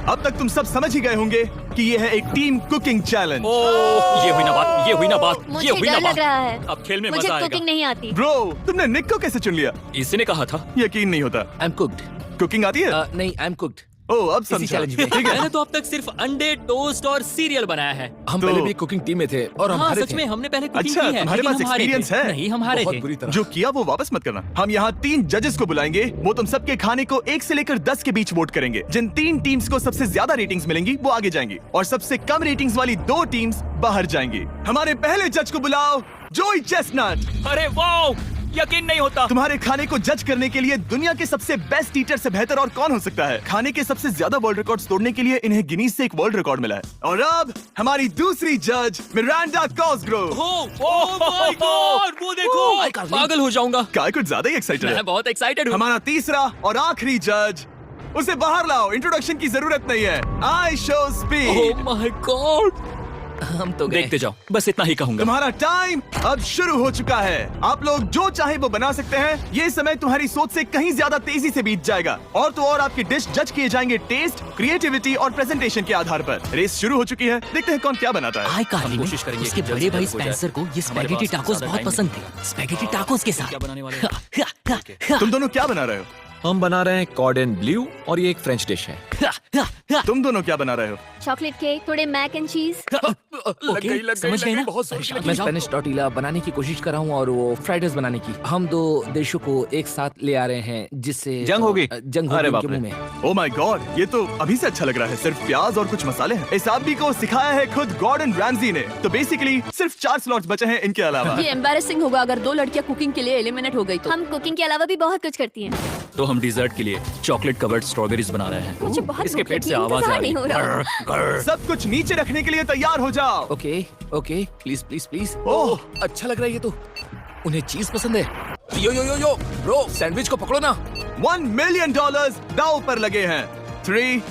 अब तक तुम सब समझ ही गए होंगे कि ये है एक टीम कुकिंग चैलेंज। ये हुई ना बात। मुझे डर लग रहा है। अब खेल में मुझे मजा आएगा। कुकिंग नहीं आती। ब्रो, तुमने निक को कैसे चुन लिया? इसने कहा था। यकीन नहीं होता। I am cooked. कुकिंग आती है? नहीं, आई एम कुक्ड। ओह, अब समझा। challenge में। ठीक है। मैंने तो अब तक सिर्फ अंडे, टोस्ट और सीरियल बनाया है। हम तो- पहले भी कुकिंग टीम में थे और हम हाँ हारे सच थे। में हमने पहले कुकिंग अच्छा, की है। तुम्हारे लेकिन पास हम हारे experience थे। है? नहीं, हम हारे बहुत थे। बुरी तरह। जो किया वो वापस मत करना। हम यहाँ 3 जजेस को बुलाएंगे। वो तुम सबके खाने को 1 से लेकर 10 के बीच वोट करेंगे। जिन 3 टीम्स को सबसे ज्यादा रेटिंग्स मिलेंगी वो आगे जाएंगी और सबसे कम रेटिंग्स वाली 2 टीम्स बाहर जाएंगी। हमारे पहले जज को बुलाओ, जोई चेस्टनट। अरे वाओ, यकीन नहीं होता। तुम्हारे खाने को जज करने के लिए दुनिया के सबसे बेस्ट ईटर से बेहतर और कौन हो सकता है? खाने के सबसे ज्यादा वर्ल्ड रिकॉर्ड्स तोड़ने के लिए इन्हें गिनीज से एक वर्ल्ड रिकॉर्ड मिला है। और अब हमारी दूसरी जज मिरांडा कॉसग्रोव। ओह माय गॉड, वो देखो। पागल हो जाऊंगा। काय कुछ ज्यादा ही एक्साइटेड है। मैं बहुत एक्साइटेड हूँ। हमारा तीसरा और आखिरी जज, उसे बाहर लाओ। इंट्रोडक्शन की जरूरत नहीं है। I show speed. Oh my God. हम तो गए। देखते जाओ, बस इतना ही कहूंगा। तुम्हारा टाइम अब शुरू हो चुका है। आप लोग जो चाहे वो बना सकते हैं। ये समय तुम्हारी सोच से कहीं ज्यादा तेजी से बीत जाएगा। और तो और आपके डिश जज किए जाएंगे टेस्ट, क्रिएटिविटी और प्रेजेंटेशन के आधार पर। रेस शुरू हो चुकी है। देखते हैं कौन क्या बनाता है। हम कोशिश करेंगे उसके कि बड़े जल्द भाई से जल्द हो जाए। स्पेंसर को ये हमारे स्पैगेटी पास टाकोस ज्यादा बहुत टाइम पसंद थे। स्पैगेटी टाकोस के क्या साथ बनाने वाले हैं? तुम दोनों क्या बना रहे हो? हम बना रहे हैं कॉर्ड एंड ब्लू और ये एक फ्रेंच डिश है। तुम दोनों क्या बना रहे हो? चॉकलेट केक, थोड़े मैक एंड चीज। समझ गए ना? मैं स्पेनिश टॉर्टिला बनाने की कोशिश कर रहा हूँ और वो फ्राइड राइस बनाने की। हम दो देशों को एक साथ ले आ रहे हैं जिससे जंग होगी। जंग अरे होगी बाप उनके रे। मुंह में। ओ माय गॉड, ये तो अभी से अच्छा लग रहा है। सिर्फ प्याज और कुछ मसाले हैं। इस आदमी को सिखाया है खुद गॉर्डन रैमजी ने। तो बेसिकली सिर्फ 4 स्लॉट्स बचे हैं इनके अलावा। ये एम्बैरेसिंग होगा अगर 2 लड़कियां कुकिंग के लिए एलिमिनेट हो गई तो। हम कुकिंग के अलावा भी बहुत कुछ करती हैं। तो हम डिजर्ट के लिए चॉकलेट कवर्ड स्ट्रॉबेरीज बना रहे हैं। मुझे बहुत इसके भूख पेट से लगी है, आवाज आ इंतजार रही नहीं हो रहा। सब कुछ नीचे रखने के लिए तैयार हो जाओ। Okay okay, please please please. Oh, अच्छा लग रहा है ये तो। उन्हें चीज पसंद है। यो यो यो यो ब्रो, सैंडविच को पकड़ो ना। $1 मिलियन दांव पर लगे हैं। 3,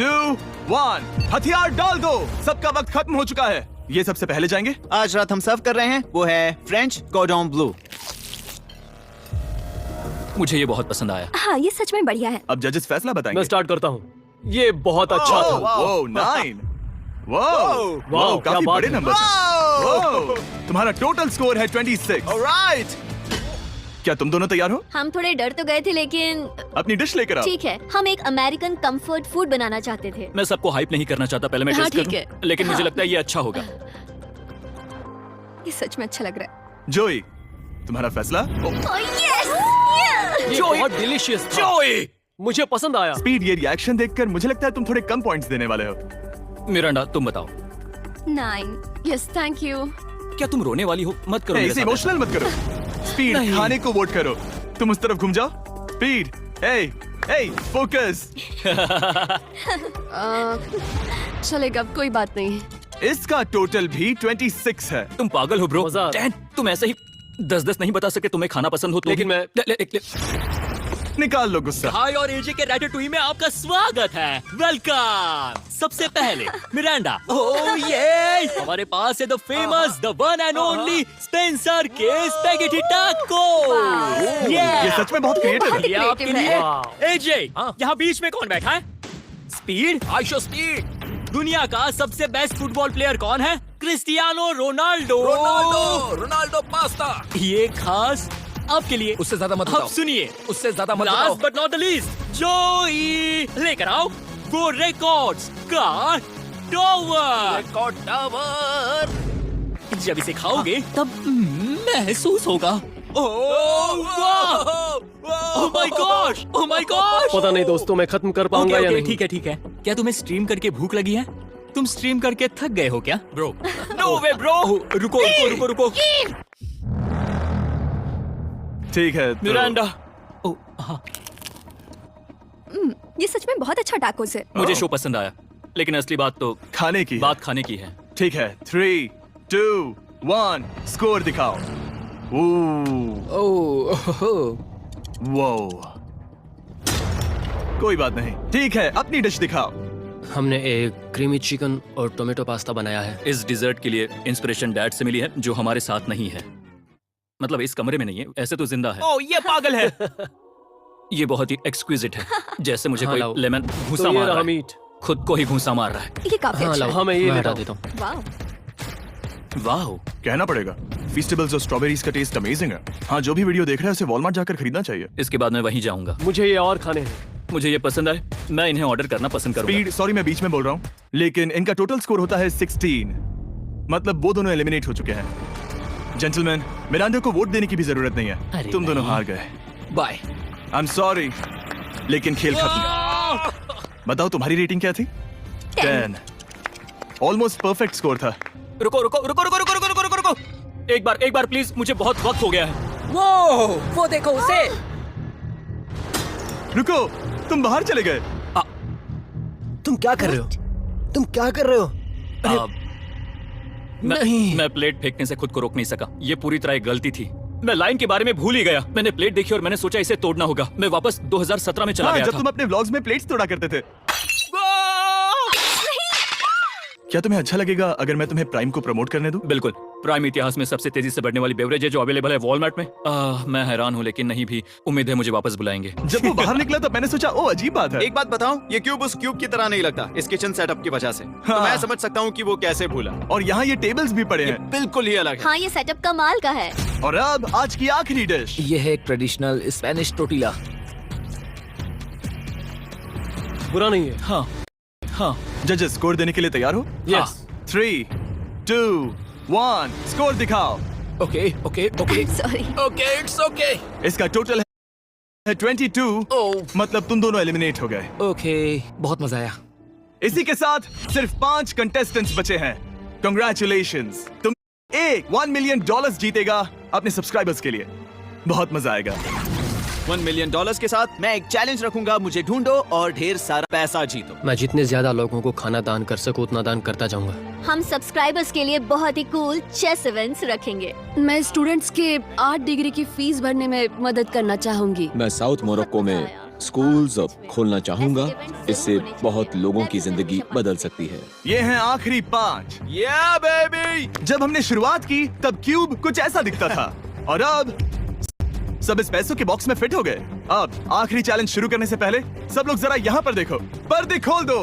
2, 1, हथियार डाल दो। सबका वक्त खत्म हो चुका है। ये सबसे पहले जाएंगे। आज रात हम सर्व कर रहे हैं वो है फ्रेंच कॉर्डन ब्लू। मुझे ये बहुत पसंद आया। हाँ, ये सच में बढ़िया है। अब जजेस फैसला बताएंगे। मैं स्टार्ट करता हूँ। ये बहुत अच्छा था। ओह, 9। वाओ, क्या काफी बात बड़े है। नंबर हैं। तुम्हारा टोटल स्कोर है 26। ऑलराइट। क्या तुम दोनों तैयार हो? हम थोड़े डर तो गए थे लेकिन अपनी डिश लेकर आओ। ठीक है। हम एक अमेरिकन कंफर्ट फूड बनाना चाहते थे। मैं सबको हाइप नहीं करना चाहता, पहले मैं हाँ, टेस्ट ठीक करूं। लेकिन मुझे लगता है ये अच्छा होगा। ये सच में अच्छा लग रहा है। जोई, तुम्हारा फैसला? ये बहुत डिलीशियस था। मुझे पसंद आया। स्पीड, ये रिएक्शन देखकर मुझे लगता है तुम थोड़े कम पॉइंट्स देने वाले हो। मिरांडा, तुम बताओ। 9। Yes, thank you. क्या तुम रोने वाली हो? मत करो मेरे इसे साथ इमोशनल मत करो। स्पीड, खाने को वोट करो। तुम उस तरफ घूम जाओ। स्पीड, ए, फोकस। चलेगा, कोई बात नहीं। इसका टोटल भी 26 है। तुम पागल हो ब्रो। मजाक। डैन, तुम ऐसे ही 10-10 नहीं बता सके तुम्हें खाना पसंद हो तो लेकिन भी- मैं- निकाल लो गुस्सा। हाय और एजे के रैटाटूई में आपका स्वागत है। वेलकम। सबसे पहले मिरांडा। ओह ये हमारे पास है the famous, the one and only Spencer के स्पैगेटी टाको। ये सच में बहुत क्रिएटिव है। ये आपके creative लिए। है। एजे, यहाँ बीच में कौन बैठा है? स्पीड। आयशो स्पीड। दुनिया का सबसे बेस्ट फुटबॉल प्लेयर कौन है? Cristiano Ronaldo. Ronaldo pasta. ये खास आपके लिए। उससे ज्यादा मत अब बताओ। सुनिए, उससे ज्यादा मत बताओ। Last but not the least, जोई लेकर आओ वो रिकॉर्ड्स का टॉवर। Record tower. जब इसे खाओगे तब महसूस होगा। Oh my gosh, oh my gosh. पता नहीं दोस्तों, मैं खत्म कर पाऊंगा या नहीं। ठीक है, ठीक है। क्या तुम्हें स्ट्रीम करके भूख लगी है? तुम स्ट्रीम करके थक गए हो क्या ब्रो? No way bro. रुको रुको रुको रुको। ठीक है तो- मिरांडा। ओह हाँ, ये सच में बहुत अच्छा टाकोस है। मुझे शो पसंद आया, लेकिन असली बात तो खाने की है। बात खाने की है। ठीक है, 3, 2, 1, स्कोर दिखाओ। वो कोई बात नहीं। ठीक है, अपनी डिश दिखाओ। हमने एक क्रीमी चिकन और टोमेटो पास्ता बनाया है। इस डिजर्ट के लिए इंस्पिरेशन डैड से मिली है, जो हमारे साथ नहीं है। मतलब इस कमरे में नहीं है, ऐसे तो जिंदा है। ओह ये पागल है। ये बहुत ही एक्सक्विजिट है, जैसे मुझे हाँ, कोई लाओ। लेमन तो घूसा ये मार रहा रहा है। मीट। खुद को ही घूसा मार रहा है। ये काफी हाँ अच्छा लाओ, है। हाँ मैं ये मैं हटा हटा देता हूँ। वाह। वाह, कहना पड़ेगा, फीस्टेबल्स और स्ट्रॉबेरीज का टेस्ट अमेजिंग है। हाँ, जो भी वीडियो देख रहा है उसे वॉलमार्ट जाकर खरीदना चाहिए। इसके बाद मैं वहीं जाऊंगा। मुझे ये और खाने हैं। मुझे ये पसंद आए, मैं इन्हें ऑर्डर करना पसंद करूंगा। स्पीड, सॉरी मैं बीच में बोल रहा हूँ, लेकिन इनका टोटल स्कोर होता है 16। मतलब वो दोनों एलिमिनेट हो चुके हैं। जेंटलमैन, मिरांडा को वोट देने की भी जरूरत नहीं है। अरे तुम दोनों नहीं। हार गए। बाय। आई एम सॉरी, लेकिन खेल खत्म। बताओ तुम्हारी रेटिंग क्या थी? 10। ऑलमोस्ट परफेक्ट स्कोर था। रुको रुको रुको रुको रुको रुको रुको रुको। एक बार प्लीज, मुझे बहुत वक्त हो गया है। वो देखो उसे। रुको, तुम बाहर चले गए। तुम क्या कर रहे हो? तुम क्या कर रहे हो? मैं प्लेट फेंकने से खुद को रोक नहीं सका। ये पूरी तरह एक गलती थी। मैं लाइन के बारे में भूल ही गया। मैंने प्लेट देखी और मैंने सोचा इसे तोड़ना होगा। मैं वापस 2017 में चला हाँ, गया जब था। तुम अपने व्लॉग्स में प्लेट्स तोड़ा करते थे। क्या तुम्हें अच्छा लगेगा अगर मैं तुम्हें प्राइम को प्रमोट करने दूं? बिल्कुल। प्राइम इतिहास में सबसे तेजी से बढ़ने वाली बेवरेज है जो अवेलेबल है वॉलमार्ट में। मैं हैरान हूँ, लेकिन नहीं भी उम्मीद है मुझे वापस बुलाएंगे। जब वो बाहर निकला तो मैंने सोचा, ओ अजीब बात है। एक बात बताऊं, ये क्यूब उस क्यूब की तरह नहीं लगता इस किचन सेटअप की वजह से। तो मैं समझ सकता हूँ कि वो कैसे भूला। और यहाँ ये टेबल्स भी पड़े हैं। बिल्कुल ही अलग है। हाँ, ये सेटअप कमाल का है। और अब आज की आखिरी डिश। ये है एक ट्रेडिशनल स्पेनिश टोर्टिला। बुरा नहीं है। हाँ हाँ। जजेस स्कोर देने के लिए तैयार हो? Yes. 3, 2, 1 स्कोर दिखाओ। Okay okay okay sorry. Okay it's okay. इसका टोटल है 22। मतलब तुम दोनों एलिमिनेट हो गए। ओके, बहुत मजा आया। इसी के साथ सिर्फ 5 कंटेस्टेंट्स बचे हैं। कंग्रेचुलेशंस, तुम $1 मिलियन जीतेगा अपने सब्सक्राइबर्स के लिए। बहुत मजा आएगा। $1 मिलियन के साथ मैं एक चैलेंज रखूंगा, मुझे ढूंढो और ढेर सारा पैसा जीतो। मैं जितने ज्यादा लोगों को खाना दान कर सकूं उतना दान करता जाऊंगा। हम सब्सक्राइबर्स के लिए बहुत ही कूल चेस इवेंट्स रखेंगे। मैं स्टूडेंट्स के 8 डिग्री की फीस भरने में मदद करना चाहूंगी। मैं साउथ मोरक्को में स्कूल्स खोलना चाहूंगा। इससे बहुत लोगों की जिंदगी बदल सकती है। ये हैं आखिरी 5। या बेबी। जब हमने शुरुआत की तब क्यूब कुछ ऐसा दिखता था और अब सब इस पैसों के बॉक्स में फिट हो गए। अब आखिरी चैलेंज शुरू करने से पहले सब लोग जरा यहाँ पर देखो। पर्दे खोल दो।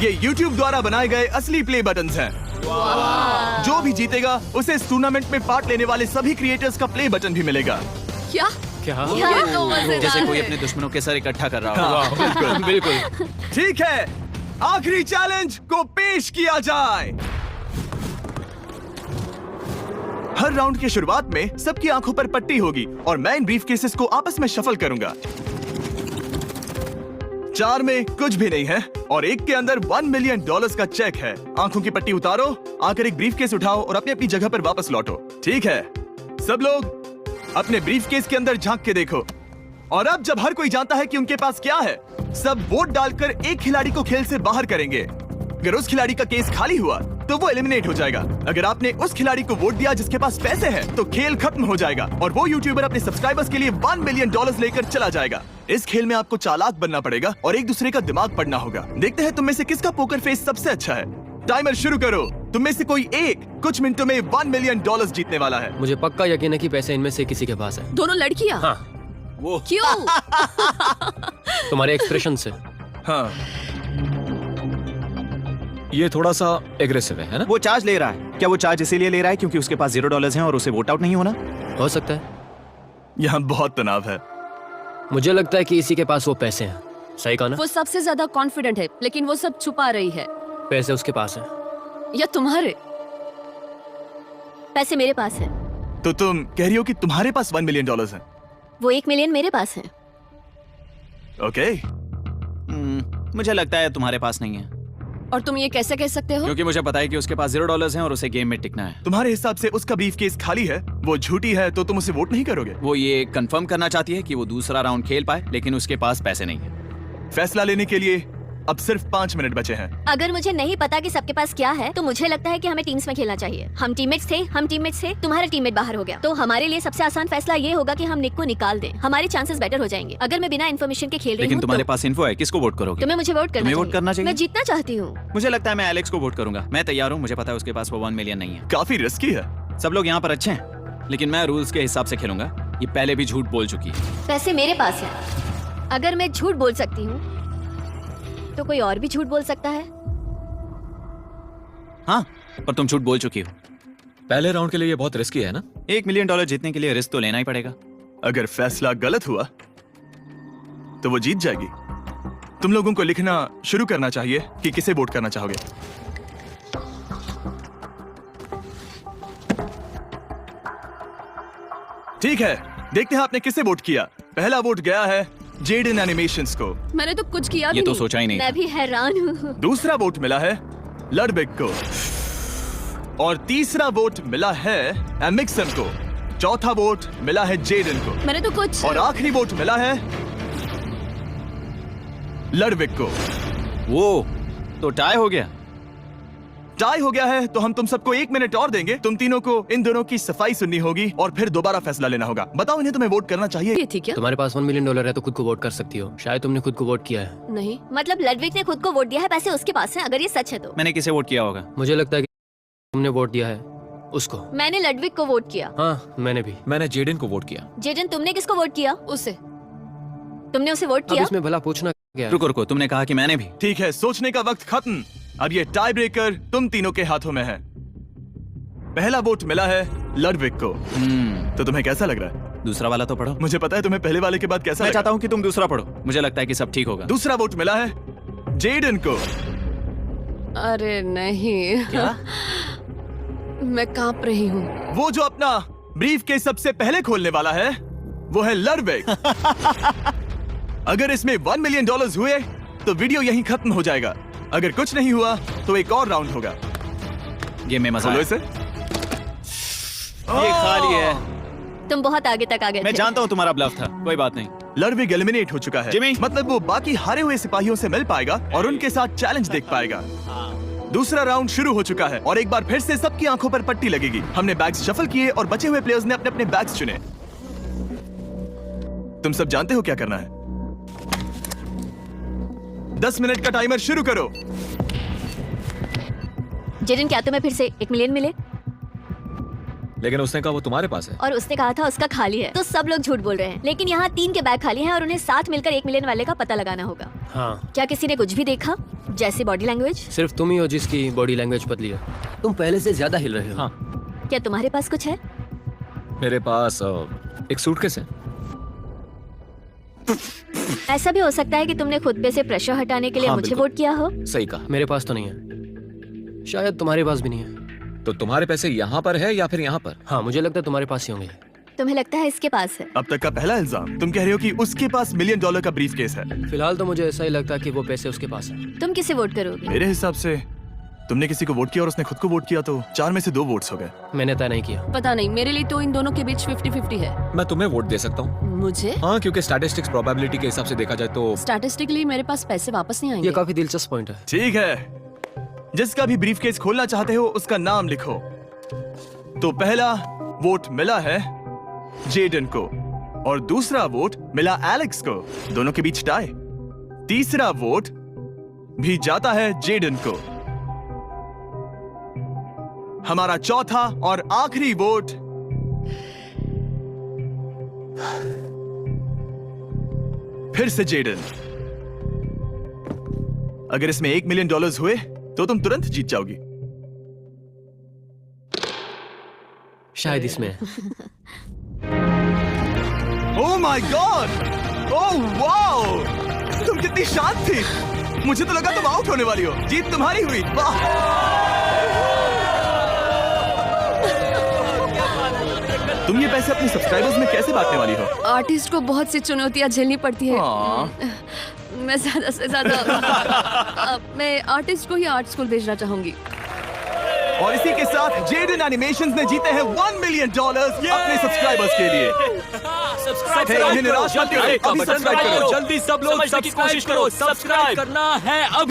ये YouTube द्वारा बनाए गए असली प्ले बटन्स हैं। जो भी जीतेगा उसे इस टूर्नामेंट में पार्ट लेने वाले सभी क्रिएटर्स का प्ले बटन भी मिलेगा। क्या? क्या? ये तो मजेदार जैसे कोई है। अपने दुश्मनों के सर इकट्ठा कर रहा हो। बिल्कुल। ठीक है, आखिरी चैलेंज को पेश किया जाए। हर राउंड की शुरुआत में सबकी आंखों पर पट्टी होगी और मैं इन ब्रीफ केसेस को आपस में शफल करूंगा। 4 में कुछ भी नहीं है और एक के अंदर $1 मिलियन का चेक है। आंखों की पट्टी उतारो, आकर एक ब्रीफ केस उठाओ और अपनी अपनी जगह पर वापस लौटो। ठीक है, सब लोग अपने ब्रीफ केस के अंदर झांक के देखो। और अब जब हर कोई जानता है कि उनके पास क्या है, सब वोट डालकर एक खिलाड़ी को खेल से बाहर करेंगे। अगर उस खिलाड़ी का केस खाली हुआ तो वो एलिमिनेट हो जाएगा। अगर आपने उस खिलाड़ी को वोट दिया जिसके पास पैसे हैं, तो खेल खत्म हो जाएगा और वो यूट्यूबर अपने सब्सक्राइबर्स के लिए $1 मिलियन लेकर चला जाएगा। इस खेल में आपको चालाक बनना पड़ेगा और एक दूसरे का दिमाग पढ़ना होगा। देखते हैं तुम में से किसका पोकर फेस सबसे अच्छा है। टाइमर शुरू करो। तुम में से कोई एक कुछ मिनटों में $1 मिलियन जीतने वाला है। मुझे पक्का यकीन है कि पैसे इनमें से किसी के पास है। दोनों लड़कियां? हाँ। वो क्यों? तुम्हारे एक्सप्रेशन से। हाँ, ये थोड़ा सा एग्रेसिव है ना? वो चार्ज ले रहा है। क्या वो चार्ज इसीलिए ले रहा है क्योंकि उसके पास $0 हैं और उसे वोट आउट नहीं होना? हो सकता है। यहाँ बहुत तनाव है। मुझे लगता है कि इसी के पास वो पैसे हैं। सही कहा ना? वो सबसे ज्यादा कॉन्फिडेंट है, लेकिन वो सब छुपा रही है। पैसे उसके पास हैं। या तुम्हारे? पैसे मेरे पास है। तो तुम कह रही हो कि तुम्हारे पास $1 मिलियन है? वो 1 मिलियन मेरे पास है। ओके। मुझे लगता है तुम्हारे पास नहीं है। और तुम ये कैसे कह सकते हो? क्योंकि मुझे पता है कि उसके पास $0 हैं और उसे गेम में टिकना है। तुम्हारे हिसाब से उसका ब्रीफ केस खाली है, वो झूठी है, तो तुम उसे वोट नहीं करोगे? वो ये कंफर्म करना चाहती है कि वो दूसरा राउंड खेल पाए, लेकिन उसके पास पैसे नहीं है। फैसला लेने के लिए अब सिर्फ 5 मिनट बचे हैं। अगर मुझे नहीं पता कि सबके पास क्या है, तो मुझे लगता है कि हमें टीम्स में खेलना चाहिए। हम टीममेट्स थे, तुम्हारा टीममेट बाहर हो गया, तो हमारे लिए सबसे आसान फैसला ये होगा कि हम निक को निकाल दें। हमारे चांसेस बेटर हो जाएंगे। अगर मैं बिना इन्फॉर्मेशन के खेल रही लेकिन हूँ, तुम्हारे तो पास इन्फो है, किसको वोट करोगे? तुम्हें मुझे वोट तुम्हें वोट करना चाहिए। मैं जीतना चाहती हूँ। मुझे लगता है मैं एलेक्स को वोट करूंगा। मैं तैयार हूँ। मुझे पता है उसके पास वो $1 मिलियन नहीं है। काफी रिस्की है। सब लोग यहाँ पर अच्छे हैं, लेकिन मैं रूल्स के हिसाब से खेलूंगा। ये पहले भी झूठ बोल चुकी है। पैसे मेरे पास है। अगर मैं झूठ बोल सकती हूँ, तो कोई और भी झूठ बोल सकता है। हाँ, पर तुम झूठ बोल चुकी हो। पहले राउंड के लिए ये बहुत रिस्की है ना? $1 मिलियन जीतने के लिए रिस्क तो लेना ही पड़ेगा। अगर फैसला गलत हुआ तो वो जीत जाएगी। तुम लोगों को लिखना शुरू करना चाहिए कि किसे वोट करना चाहोगे। ठीक है, देखते हैं आपने किसे वोट किया। पहला वोट गया है जेडन एनिमेशंस को। मैंने तो कुछ किया भी ये तो नहीं। सोचा ही नहीं। मैं भी हैरान हूँ। दूसरा वोट मिला है लडबिक को और तीसरा वोट मिला है एमिक्सन को। चौथा वोट मिला है जेडन को मैंने तो कुछ। और आखिरी वोट मिला है लडबिक को। वो तो टाई हो गया। टाई हो गया है तो हम तुम सबको 1 मिनट और देंगे। तुम तीनों को इन दोनों की सफाई सुननी होगी और फिर दोबारा फैसला लेना होगा। बताओ इन्हें तुम्हें वोट करना चाहिए। ये थी क्या? तुम्हारे पास $1 मिलियन है तो खुद को वोट कर सकती हो। शायद तुमने खुद को वोट किया है। नहीं। मतलब लडविक ने खुद को वोट दिया है, पैसे उसके पास हैं। अगर ये सच है तो मैंने किसे वोट किया होगा? मुझे लगता है कि तुमने वोट दिया है उसको। मैंने लडविक को वोट किया। हाँ, मैंने भी। मैंने जेडन को वोट किया। जेडन, तुमने किसको वोट किया? उसे। तुमने उसे वोट अब किया? इसमें भला पूछना क्या है? रुको रुको, तुमने कहा कि मैंने भी। ठीक है, सोचने का वक्त खत्म। अब ये टाई ब्रेकर तुम तीनों के हाथों में है। पहला वोट मिला है लडविक को। तो तुम्हें कैसा लग रहा है? दूसरा वाला तो पढ़ो। मुझे पता है तुम्हें पहले वाले के बाद कैसा मैं लगा। चाहता हूँ कि तुम दूसरा पढ़ो। मुझे लगता है कि सब ठीक होगा। दूसरा वोट मिला है जेडन को। अरे नहीं। क्या? मैं कांप रही हूँ। वो जो अपना ब्रीफ केस सबसे पहले खोलने वाला है वो है लर्वेग। अगर इसमें $1 मिलियन हुए तो वीडियो यहीं खत्म हो जाएगा। अगर कुछ नहीं हुआ तो एक और राउंड होगा। गेम में मजा खोलो आया। इसे। ये खाली है। तुम बहुत आगे तक आ गए मैं थे। जानता हूँ तुम्हारा ब्लफ था, कोई बात नहीं। लर्वेग एलिमिनेट हो चुका है। जिमी। मतलब वो बाकी हारे हुए सिपाहियों से मिल पाएगा और उनके साथ चैलेंज देख पाएगा। दूसरा राउंड शुरू हो चुका है और एक बार फिर से सबकी आंखों पर पट्टी लगेगी। हमने बैग्स शफल किए और बचे हुए प्लेयर्स ने अपने अपने बैग्स चुने। तुम सब जानते हो क्या करना है। 10 मिनट का टाइमर शुरू करो। जेडन, क्या तुम्हें फिर से 1 मिलियन मिले? लेकिन उसने कहा वो तुम्हारे पास है। और उसने कहा था उसका खाली है। तो सब लोग झूठ बोल रहे हैं, लेकिन यहाँ 3 के बैग खाली हैं और उन्हें साथ मिलकर 1 मिलियन वाले का पता लगाना होगा। हाँ, क्या किसी ने कुछ भी देखा, जैसे बॉडी लैंग्वेज? सिर्फ तुम ही हो जिसकी बॉडी लैंग्वेज बदली है। तुम पहले से ज्यादा हिल रहे हो। हाँ, क्या तुम्हारे पास कुछ है? मेरे पास एक सूटकेस है। ऐसा भी हो सकता है कि तुमने खुद पे से प्रेशर हटाने के लिए हाँ, मुझे बिल्कुल। वोट किया हो। सही कहा। मेरे पास तो नहीं है, शायद तुम्हारे पास भी नहीं है। तो तुम्हारे पैसे यहाँ पर है या फिर यहाँ पर? हाँ, मुझे लगता है तुम्हारे पास ही होंगे। तुम्हें लगता है इसके पास है? अब तक का पहला इल्जाम। तुम कह रहे हो कि उसके पास $1 मिलियन का ब्रीफ केस है। फिलहाल तो मुझे ऐसा ही लगता है कि वो पैसे उसके पास है। तुम किसे वोट करोगे? मेरे हिसाब से तुमने किसी को वोट किया और उसने खुद को वोट किया तो 4 में से 2 वोट्स हो गए। मैंने तय नहीं किया। पता नहीं, मेरे लिए तो इन दोनों के बीच 50-50 है। मैं तुम्हें वोट दे सकता हूँ। मुझे? हाँ, क्योंकि स्टैटिस्टिक्स प्रोबेबिलिटी के हिसाब से देखा जाए तो स्टैटिस्टिकली मेरे पास पैसे वापस नहीं ये आएंगे। काफी दिलचस्प पॉइंट है। ठीक है, जिसका भी ब्रीफ केस खोलना चाहते हो उसका नाम लिखो। तो पहला वोट मिला है जेडन को और दूसरा वोट मिला एलेक्स को। दोनों के बीच टाई। तीसरा वोट भी जाता है जेडन को। हमारा चौथा और आखिरी वोट फिर से जेडन। अगर इसमें $1 मिलियन हुए तो तुम तुरंत जीत जाओगी। शायद इसमें। ओह माय गॉड! Oh wow! तुम कितनी शांत थी। मुझे तो लगा तुम आउट होने वाली हो। जीत तुम्हारी हुई। वाह! तुम ये पैसे अपने सब्सक्राइबर्स में कैसे बांटने वाली हो? आर्टिस्ट को बहुत सी चुनौतियाँ झेलनी पड़ती है। हाँ। मैं ज्यादा से ज्यादा मैं आर्टिस्ट को ही आर्ट स्कूल भेजना चाहूंगी। और इसी के साथ जेडन एनिमेशंस ने जीते हैं $1 मिलियन अपने सब्सक्राइबर्स के लिए। सब्सक्राइब इन्हें निराश मत करो, अभी सब्सक्राइब करो। जल्दी सब लोग सब्सक्राइब करो। सब्सक्राइब करना है अब।